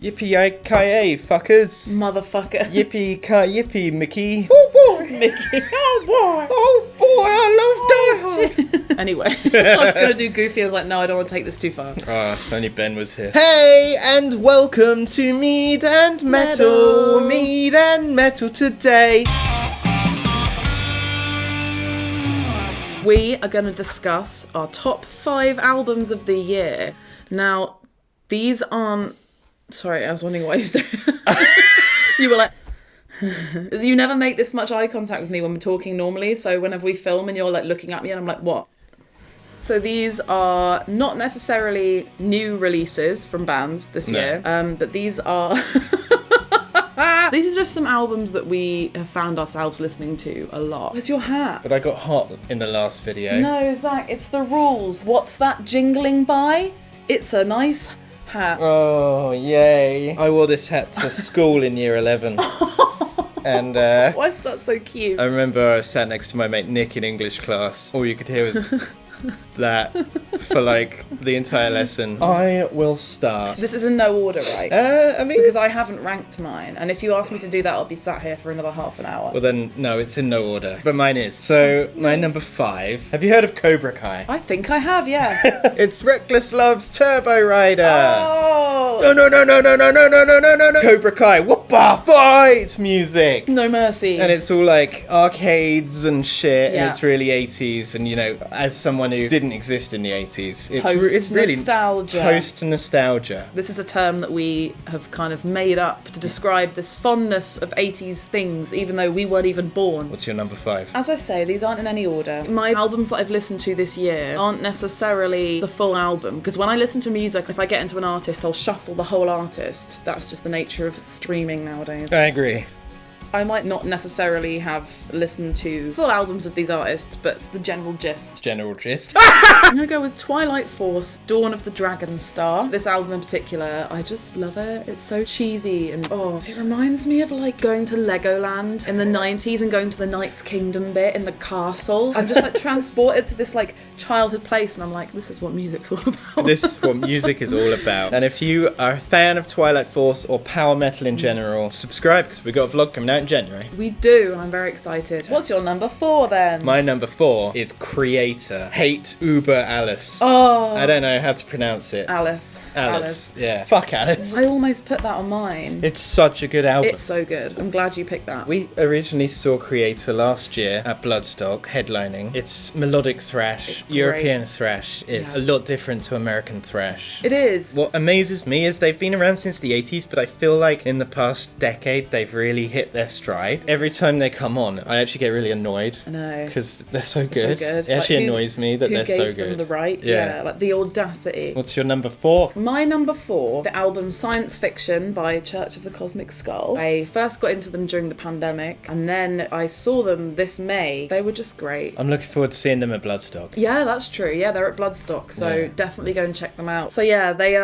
Yippee-ki-yay, fuckers. Motherfucker. Yippee-ki-yippee, Mickey. Mickey. Oh, boy. Oh, boy, I love Die Hard. Anyway, I was going to do Goofy. I was like, no, I don't want to take this too far. Ah, if only Ben was here. Hey, and welcome to Mead and Metal. Mead and Metal today. We are going to discuss our top 5 albums of the year. Now, these aren't... Sorry, I was wondering what he's doing. You were like... You never make this much eye contact with me when we're talking normally, so whenever we film and you're like looking at me and I'm like, what? So these are not necessarily new releases from bands this year, but these are... These are just some albums that we have found ourselves listening to a lot. Where's your hat? But I got hot in the last video. No, Zach, it's the rules. What's that jingling by? It's a nice hat. Oh, yay. I wore this hat to school in year 11. And why is that so cute? I remember I sat next to my mate Nick in English class. All you could hear was that for like the entire lesson. I will start. This is in no order, right? I mean... Because I haven't ranked mine, and if you ask me to do that, I'll be sat here for another half an hour. Well then, no, it's in no order. But mine is. So, my number 5. Have you heard of Cobra Kai? I think I have, yeah. It's Reckless Love's Turbo Rider! Oh! No. Cobra Kai, whoopah, fight music! No mercy. And it's all like arcades and shit, Yeah. and it's really 80s, and you know, as someone who didn't exist in the 80s, it's really Post-nostalgia. Post-nostalgia. This is a term that we have kind of made up to describe this fondness of 80s things, even though we weren't even born. What's your number 5? As I say, these aren't in any order. My albums that I've listened to this year aren't necessarily the full album, because when I listen to music, if I get into an artist, I'll shuffle the whole artist. That's just the nature of streaming nowadays. I agree. I might not necessarily have listened to full albums of these artists, but the general gist. General gist. I'm gonna go with Twilight Force, Dawn of the Dragon Star. This album in particular, I just love it. It's so cheesy and it reminds me of like going to Legoland in the 90s and going to the Knight's Kingdom bit in the castle. I'm just like transported to this like childhood place and I'm like, this is what music's all about. This is what music is all about. And if you are a fan of Twilight Force or power metal in general, subscribe because we've got a vlog coming out in January. We do, and I'm very excited. What's your number 4 then? My number 4 is Creator. Hate Uber Alice. Oh, I don't know how to pronounce it. Alice. Yeah. Fuck Alice. I almost put that on mine. It's such a good album. It's so good. I'm glad you picked that. We originally saw Creator last year at Bloodstock, headlining. It's melodic thrash. It's great. European thrash is a lot different to American thrash. It is. What amazes me is they've been around since the 80s, but I feel like in the past decade they've really hit their stride. Every time they come on, I actually get really annoyed. I know. Because they're so good. So good. It actually Like, annoys me that they're so Who gave good. them the right? Yeah. Like the audacity. What's your number 4? My number 4, the album Science Fiction by Church of the Cosmic Skull. I first got into them during the pandemic, and then I saw them this May. They were just great. I'm looking forward to seeing them at Bloodstock. Yeah, that's true. Yeah, they're at Bloodstock, so definitely go and check them out. So yeah, they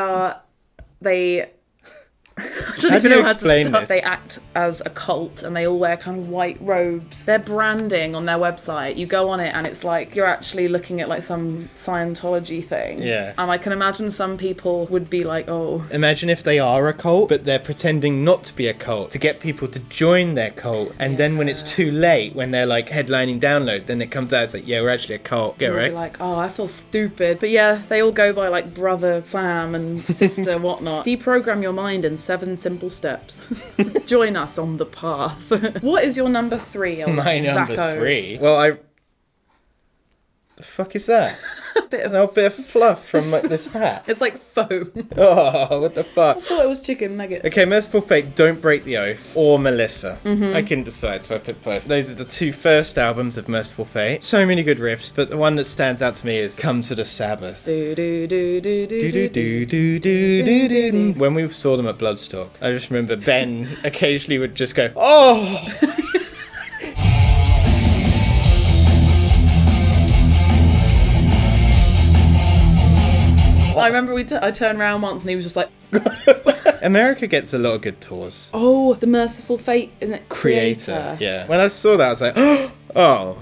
I don't even know how to explain start. this? They act as a cult and they all wear kind of white robes. Their branding on their website, you go on it and it's like you're actually looking at like some Scientology thing. Yeah. And I can imagine some people would be like, oh. Imagine if they are a cult, but they're pretending not to be a cult to get people to join their cult. And then when it's too late, when they're like headlining Download, then it comes out, it's like, yeah, we're actually a cult. Get They'll right? be like, oh, I feel stupid. But yeah, they all go by like brother Sam and sister whatnot. Deprogram your mind in 7 simple steps. Join us on the path. What is your number 3? My number Zacco? 3? Well, the fuck is that? There's a bit of fluff from like, this hat. It's like foam. Oh, what the fuck? I thought it was chicken nugget. Okay, Merciful Fate, Don't Break the Oath, or Melissa. I couldn't decide, so I picked both. Those are the 2 first albums of Merciful Fate. So many good riffs, but the one that stands out to me is Come to the Sabbath. Do do do do do do do. Do-do-do-do-do-do-do. When we saw them at Bloodstock, I just remember Ben occasionally would just go, oh! I remember I turned around once and he was just like... America gets a lot of good tours. Oh, the Merciful Fate, isn't it? Creator. Yeah. When I saw that, I was like, oh,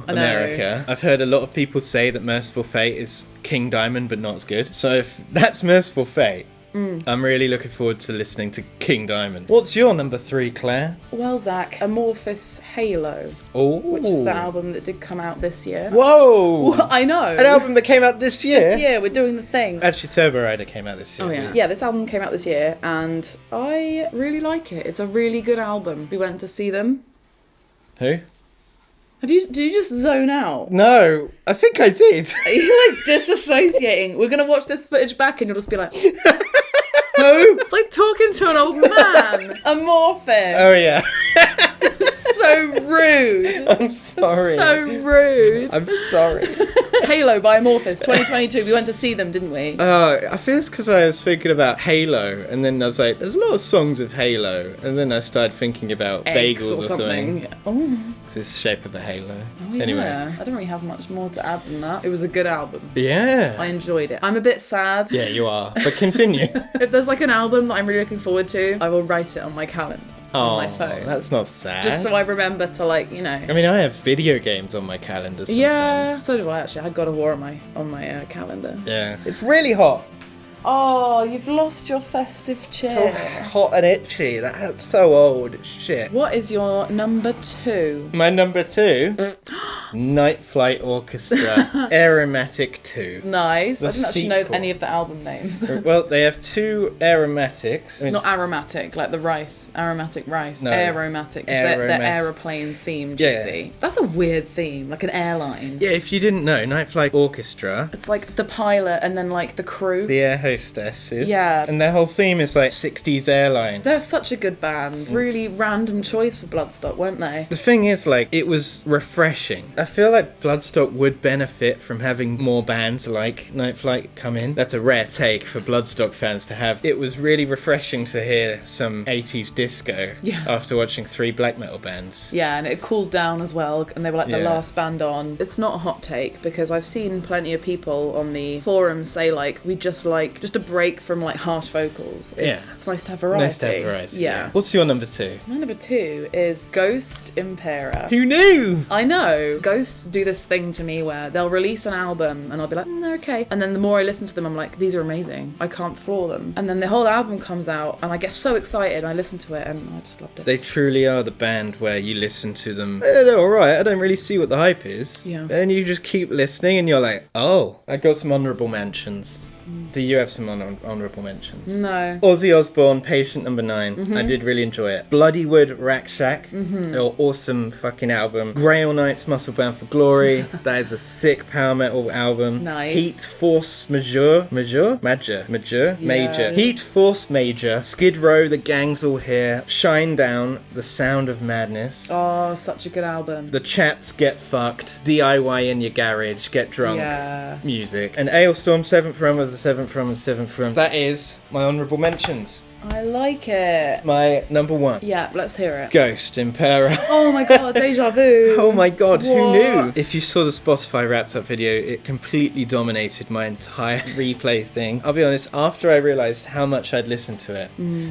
I know. America. I've heard a lot of people say that Merciful Fate is King Diamond, but not as good. So if that's Merciful Fate, I'm really looking forward to listening to King Diamond. What's your number 3, Claire? Well, Zach, Amorphous Halo, Oh, which is the album that did come out this year. Whoa! I know. An album that came out this year? This year, we're doing the thing. Actually, Turbo Rider came out this year. Oh yeah. Yeah, this album came out this year and I really like it. It's a really good album. We went to see them. Who? Did you just zone out? No, I think I did. Are you like disassociating? We're gonna watch this footage back and you'll just be like, who? It's like talking to an old man. Amorphous. Oh yeah. So rude. I'm sorry. So rude. I'm sorry. Halo by Amorphous, 2022. We went to see them, didn't we? I feel it's because I was thinking about Halo, and then I was like, there's a lot of songs of Halo, and then I started thinking about Eggs bagels or something. Oh. It's the shape of a halo. Oh, yeah. Anyway. I don't really have much more to add than that. It was a good album. Yeah. I enjoyed it. I'm a bit sad. Yeah, you are. But continue. If there's like an album that I'm really looking forward to, I will write it on my calendar. On my phone. That's not sad. Just so I remember to I mean, I have video games on my calendar sometimes. Yeah, so do I actually. I had God of War on my calendar. Yeah. It's really hot. Oh, you've lost your festive So chair. hot and itchy. That's so old. Shit. What is your number 2? My number 2, Night Flight Orchestra, Aromatic 2. Nice. The I didn't actually know sequel. any of the album names. Well, they have 2 aromatics. I mean, Not aromatic, like the rice. Aromatic rice. No. Aromatic. They're Aromat- aeroplane themed, you Yeah. see. That's a weird theme, like an airline. yeah, if you didn't know, Night Flight Orchestra, It's like the pilot and then like the crew. the air hostesses. Yeah. And their whole theme is like 60s airline. They're such a good band. Really random choice for Bloodstock, weren't they? The thing is, like, it was refreshing. I feel like Bloodstock would benefit from having more bands like Night Flight come in. That's a rare take for Bloodstock fans to have. It was really refreshing to hear some 80s disco Yeah. after watching 3 black metal bands. Yeah, and it cooled down as well, and they were like the Yeah. last band on. It's not a hot take because I've seen plenty of people on the forums say like we just like just a break from like harsh vocals. It's nice to have variety. Nice to have variety. Yeah. What's your number 2? My number 2 is Ghost Impera. Who knew? I know. Ghost do this thing to me where they'll release an album and I'll be like, they're okay. And then the more I listen to them, I'm like, these are amazing. I can't floor them. And then the whole album comes out and I get so excited and I listen to it and I just loved it. They truly are the band where you listen to them. They're alright, I don't really see what the hype is. Yeah. Then you just keep listening and you're like, oh, I got some honourable mentions. Do you have some honourable mentions? No. Ozzy Osbourne, Patient Number 9. I did really enjoy it. Bloodywood, Rack Shack. Awesome fucking album. Grey All Night's Muscle Bound for Glory. That is a sick power metal album. Nice. Heat Force Major. Heat Force Major. Skid Row, The Gang's All Here. Shine Down, The Sound of Madness. Oh, such a good album. The Chats Get Fucked. DIY in Your Garage. Get Drunk. Yeah. Music. And Ailstorm, 7th Run was the 7th Run and 7th Run. That is my honourable mentions. I like it. My number 1. Yeah, let's hear it. Ghost Impera. Oh my god, deja vu. Oh my god, who What? knew? If you saw the Spotify wrapped up video, it completely dominated my entire replay thing. I'll be honest, after I realised how much I'd listened to it,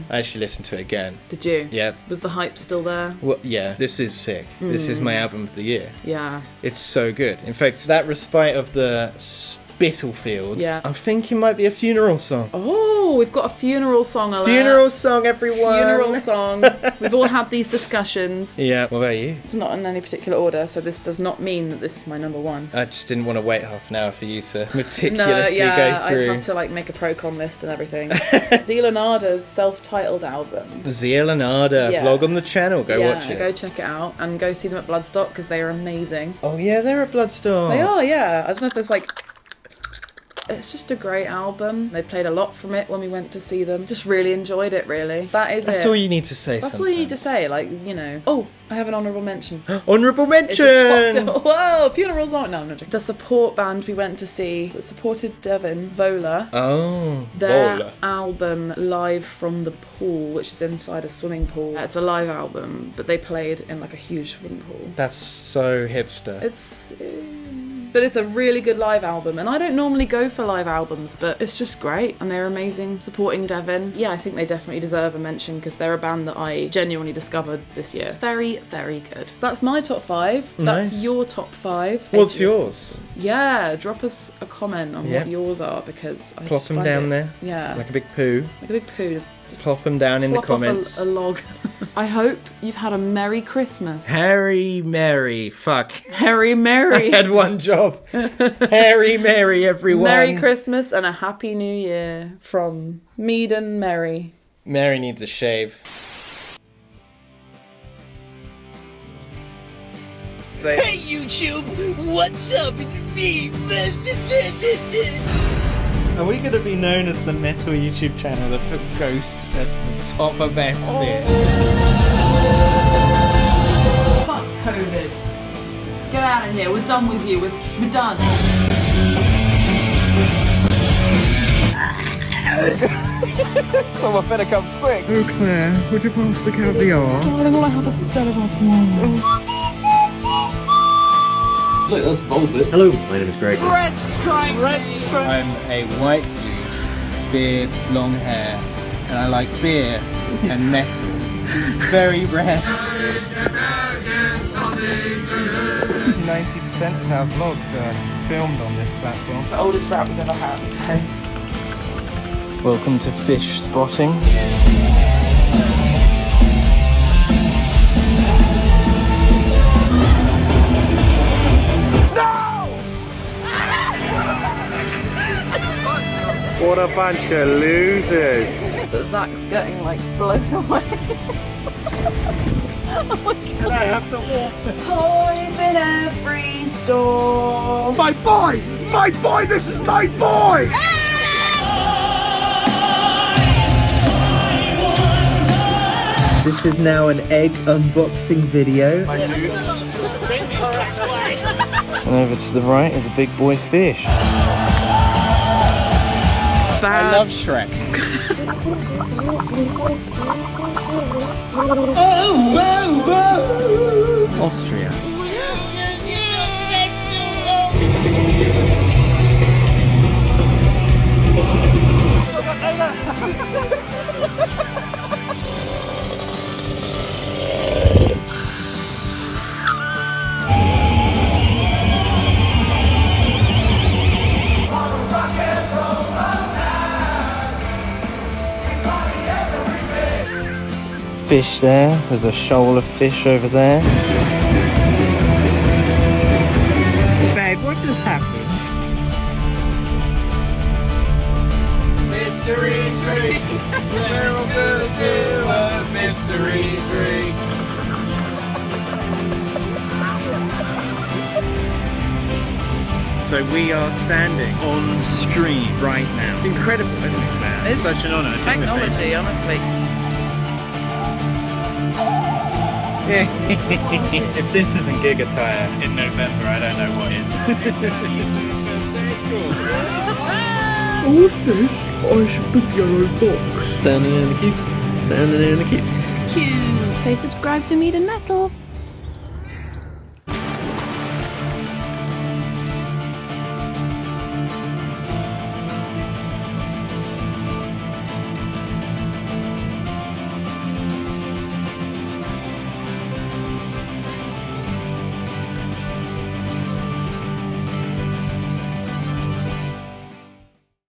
I actually listened to it again. Did you? Yeah. Was the hype still there? Well, yeah, this is sick. This is my album of the year. Yeah. It's so good. In fact, that respite of the Spittlefields, Yeah. I'm thinking might be a funeral song. Oh, we've got a funeral song alert. Funeral song, everyone! Funeral song. We've all had these discussions. Yeah, what about you? It's not in any particular order, so this does not mean that this is my number 1. I just didn't want to wait half an hour for you to meticulously No, yeah, go I'd through. have to like make a pro-con list and everything. Zealanada's self-titled album. Zealanada, Yeah. vlog on the channel, go watch it. Go check it out and go see them at Bloodstock because they are amazing. Oh yeah, they're at Bloodstock. They are, yeah. I don't know if there's like... It's just a great album. They played a lot from it when we went to see them. Just really enjoyed it, really. That is That's it. all you need to say. That's all you need to say, like, you know. Oh, I have an honourable mention. Honourable It's mention. just popped up. Whoa, funerals aren't. No, I'm not joking. The support band we went to see that supported Devon, Vola. Oh, Their bowler. album Live from the Pool, which is inside a swimming pool. It's a live album, but they played in like a huge swimming pool. That's so hipster. It's But it's a really good live album, and I don't normally go for live albums, but it's just great, and they're amazing, supporting Devon. Yeah, I think they definitely deserve a mention because they're a band that I genuinely discovered this year. Very, very good. That's my top 5. That's Nice. your top 5. What's yours? Yeah, drop us a comment on what yours are, because I Plop just them find down it- there. Yeah, Like a big poo. like a big poo. Just Plop them down in the plop off comments. a log. I hope you've had a Merry Christmas. Harry Mary. Fuck. Harry Merry. I had one job. Harry Mary, everyone. Merry Christmas and a Happy New Year from Mead and Mary. Mary needs a shave. Hey YouTube, what's up? It's me. Are we going to be known as the metal YouTube channel that put Ghost at the top of S tier? Fuck COVID. Get out of here. We're done with you. We're done. Someone better come quick. Oh Claire, would you pass the caviar? Darling, all I have is Stella tomorrow. Look, that's Volbit. Hello, my name is Greg. Red stripe. I'm a white dude, beard, long hair, and I like beer and metal. Very rare. 90% of our vlogs are filmed on this platform. The oldest rap we've ever had, so. Welcome to fish spotting. What a bunch of losers. But Zach's getting like blown away. Oh my god. I have the water. Toys in every store. My boy! My boy! This is my boy! This is now an egg unboxing video. My dudes. And over to the right is a big boy fish. I love Shrek. Austria. Fish there. There's a shoal of fish over there. Babe, what just happened? Mystery drink. We're gonna do a mystery drink. So we are standing on stream right now. Incredible, isn't it, Claire? It's such an honour. technology, honestly. If this isn't Gigatire in November, I don't know what is. What's this? Oh, it's a big yellow box. Standing in the queue. Standing in the queue. So subscribe to Mead and Metal.